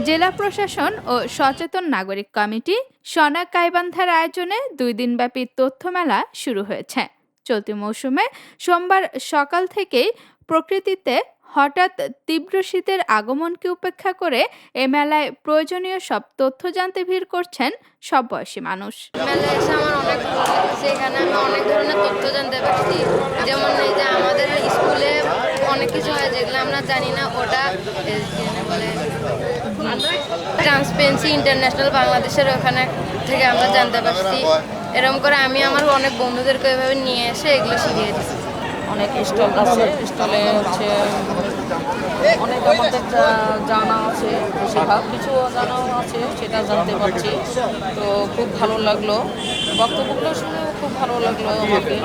জেলা প্রশাসন ও সচেতন নাগরিক কমিটি সনা গাইবান্ধার আয়োজনে 2 দিনব্যাপী তথ্য মেলা শুরু হয়েছে। চলতি মৌসুমে সোমবার সকাল থেকেই প্রকৃতিতে হঠাৎ তীব্র শীতের আগমনকে উপেক্ষা করে এ মেলায় প্রয়োজনীয় সব তথ্য জানতে ভিড় করছেন সব বয়সী মানুষ। মেলায় এসে আমার অনেক ভালো লাগছে। এখানে আমি অনেক ধরনের তথ্য জানতে পারছি। যেমন এই যে আমাদের স্কুলে অনেক কিছু হয় যেগুলো আমরা জানি না, ওটা বলে ট্রান্সপারেন্সি ইন্টারন্যাশনাল বাংলাদেশের ওখানে থেকে আমরা জানতে পারছি। এরকম করে আমি আমার অনেক বন্ধুদেরকে এভাবে নিয়ে এসে এগুলো শিখিয়ে দিচ্ছি। অনেক স্টল আছে, স্টলে হচ্ছে অনেক আমাদের জানা আছে, বেশিরভাগ কিছু জানাও আছে, সেটা জানতে পারছি। তো খুব ভালো লাগলো, বক্তব্যগুলো শুনে খুব ভালো লাগলো আমাকে।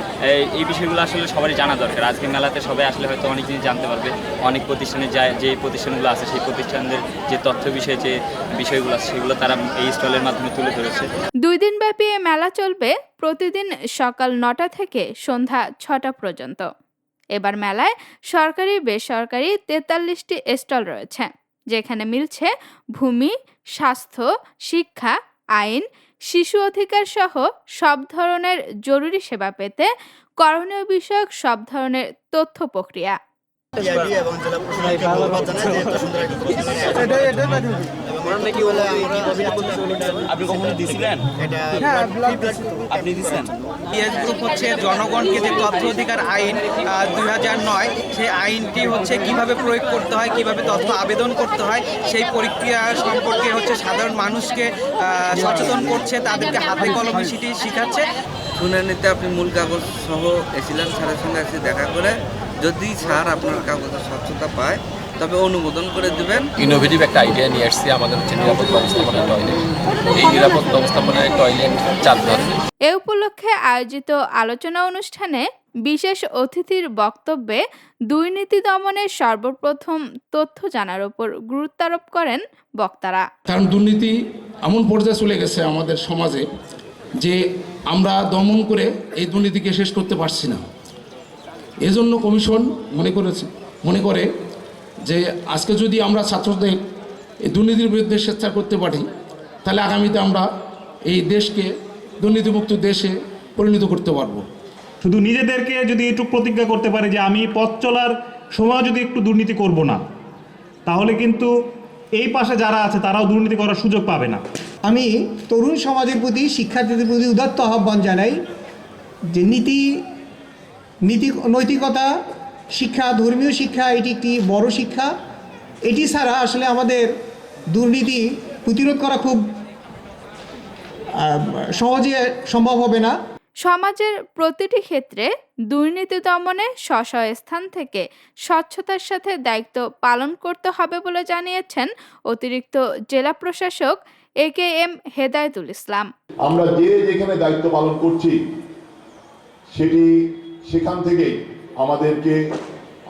এই বিষয়গুলো আসলে সবারই জানা দরকার। আজকে মেলাতে সবাই আসলে হয়তো অনেক জিনিস জানতে পারবে। অনেক প্রতিষ্ঠানে যায়, যে প্রতিষ্ঠানগুলো আছে সেই প্রতিষ্ঠানদের যে তথ্য বিষয়ে যে বিষয়গুলো আছে সেগুলো তারা এই স্টলের মাধ্যমে তুলে ধরেছে। 2 দিনব্যাপী এ মেলা চলবে প্রতিদিন সকাল 9টা থেকে সন্ধ্যা 6টা পর্যন্ত। এবার মেলায় সরকারি বেসরকারি 43টি স্টল রয়েছে, যেখানে মিলছে ভূমি, স্বাস্থ্য, শিক্ষা, আইন, শিশু অধিকার সহ সব ধরনের জরুরি সেবা পেতে করণীয় বিষয়ক সব ধরনের তথ্য প্রক্রিয়া। এবং জেলা প্রশাসনকে ধন্যবাদ জানাই যে এত সুন্দর একটা প্রতিযোগিতা আপনি কখনো দিয়েছিলেন? আপনি দিয়েছেন? পিএস গ্রুপ হচ্ছে জনগণকে যে তথ্য অধিকার আইন 2009, সেই আইনটি হচ্ছে কিভাবে প্রয়োগ করতে হয়, কিভাবে তথ্য আবেদন করতে হয়, সেই প্রক্রিয়া সম্পর্কে হচ্ছে সাধারণ মানুষকে সচেতন করছে, তাদেরকে হাতে কলমে সেটি শেখাচ্ছে। শুনানিতে আপনি মূল কাগজ সহ এসেছিলেন, স্যারের সঙ্গে এসে দেখা করে যদি স্যার আপনার কাগজের স্বচ্ছতা পায় তবে অনুমোদন করে দেবেন। ইনোভেটিভ একটা আইডিয়া নিয়ে আসছি আমাদের হচ্ছে নিরাপদ ব্যবস্থাপনার টয়লেট। এই নিরাপদ ব্যবস্থাপনায় টয়লেট 4 ধরনের। এ উপলক্ষে আয়োজিত আলোচনা অনুষ্ঠানে বিশেষ অতিথির বক্তব্যে দুর্নীতি দমনের সর্বপ্রথম তথ্য জানার উপর গুরুত্ব আরোপ করেন বক্তারা। কারণ দুর্নীতি এমন পর্যায়ে চলে গেছে আমাদের সমাজে যে আমরা দমন করে এই দুর্নীতিকে শেষ করতে পারছি না। এজন্য কমিশন মনে করে যে আজকে যদি আমরা ছাত্রদের এই দুর্নীতির বিরুদ্ধে স্বেচ্ছা করতে পারি, তাহলে আগামীতে আমরা এই দেশকে দুর্নীতিমুক্ত দেশে পরিণত করতে পারবো। শুধু নিজেদেরকে যদি একটু প্রতিজ্ঞা করতে পারে যে আমি পথ চলার সময় যদি একটু দুর্নীতি করব না, তাহলে কিন্তু এই পাশে যারা আছে তারাও দুর্নীতি করার সুযোগ পাবে না। আমি তরুণ সমাজের প্রতি, শিক্ষার্থীদের প্রতি উদাত্ত আহ্বান জানাই যে নৈতিকতা শিক্ষা, ধর্মীয় শিক্ষা, এটি একটি বড় শিক্ষা। এটি ছাড়া আসলে আমাদের দুর্নীতি প্রতিরোধ করা খুব সহজে সম্ভব হবে না। সমাজের প্রতিটি ক্ষেত্রে দুর্নীতি দমনে স্ব স্থান থেকে স্বচ্ছতার সাথে দায়িত্ব পালন করতে হবে বলে জানিয়েছেন অতিরিক্ত জেলা প্রশাসক AKM হেদায়েতুল ইসলাম। আমরা যেখানে দায়িত্ব পালন করছি সেখান থেকে আমাদেরকে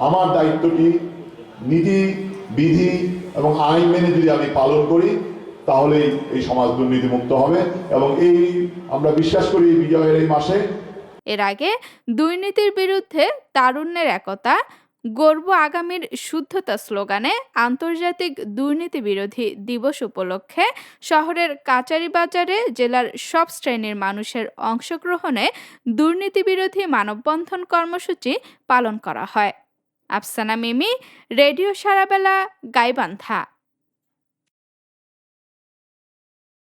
আমার দায়িত্বটি নীতি, বিধি এবং আইন মেনে যদি আমি পালন করি তাহলে এই সমাজ দুর্নীতিমুক্ত হবে এবং আমরা বিশ্বাস করি বিজয়ের এই মাসে। এর আগে দুর্নীতির বিরুদ্ধে তারুণ্যের একতা, গর্ব আগামীর শুদ্ধতা স্লোগানে আন্তর্জাতিক দুর্নীতি বিরোধী দিবস উপলক্ষে শহরের কাচারি বাজারে জেলার সব শ্রেণীর মানুষের অংশগ্রহণে দুর্নীতি বিরোধী মানববন্ধন কর্মসূচি পালন করা হয়। আফসানা মিমি, রেডিও সারাবেলা, গাইবান্ধা।